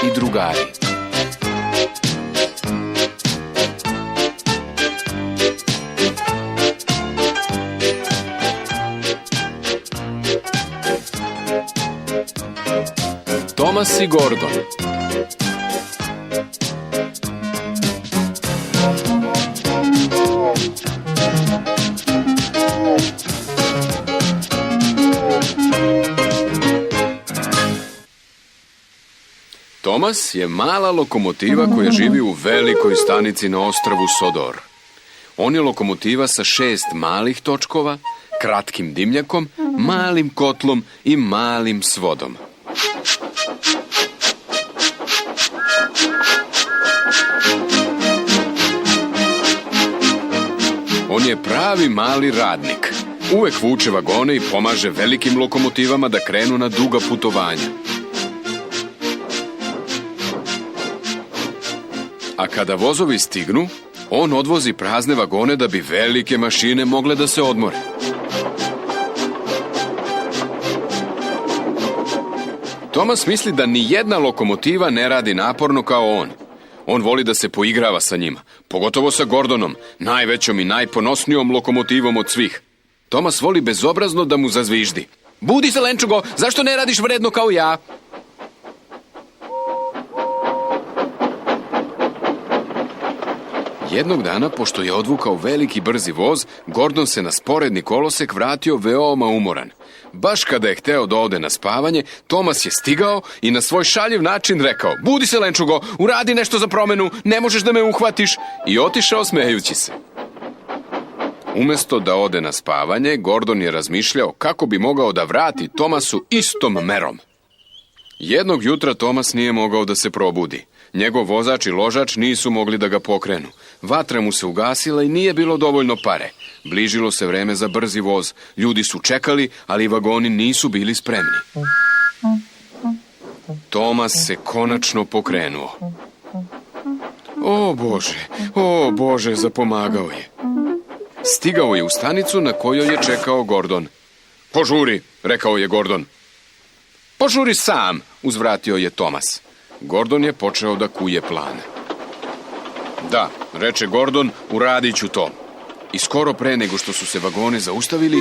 i drugari. Tomas i Gordon. Tomas je mala lokomotiva koja živi u velikoj stanici na ostrvu Sodor. On je lokomotiva sa 6 malih točkova, kratkim dimnjakom, malim kotlom i malim svodom. On je pravi mali radnik. Uvek vuče vagone i pomaže velikim lokomotivama da krenu na duga putovanja. A kada vozovi stignu, on odvozi prazne vagone da bi velike mašine mogle da se odmore. Tomas misli da ni jedna lokomotiva ne radi naporno kao on. On voli da se poigrava sa njima, pogotovo sa Gordonom, najvećom i najponosnijom lokomotivom od svih. Tomas voli bezobrazno da mu zazviždi. Budi se, lenčugo, zašto ne radiš vredno kao ja? Jednog dana, pošto je odvukao veliki brzi voz, Gordon se na sporedni kolosek vratio veoma umoran. Baš kada je hteo da ode na spavanje, Tomas je stigao i na svoj šaljiv način rekao: Budi se, lenčugo, uradi nešto za promenu, ne možeš da me uhvatiš, i otišao smejući se. Umesto da ode na spavanje, Gordon je razmišljao kako bi mogao da vrati Tomasu istom merom. Jednog jutra Tomas nije mogao da se probudi. Njegov vozač i ložač nisu mogli da ga pokrenu. Vatra mu se ugasila i nije bilo dovoljno pare. Bližilo se vreme za brzi voz. Ljudi su čekali, ali vagoni nisu bili spremni. Tomas se konačno pokrenuo. O Bože, zapomagao je. Stigao je u stanicu na kojoj je čekao Gordon. Požuri, rekao je Gordon. Požuri sam, uzvratio je Tomas. Gordon je počeo da kuje plan. Da, reče Gordon, uradit ću to. I skoro pre nego što su se vagoni zaustavili,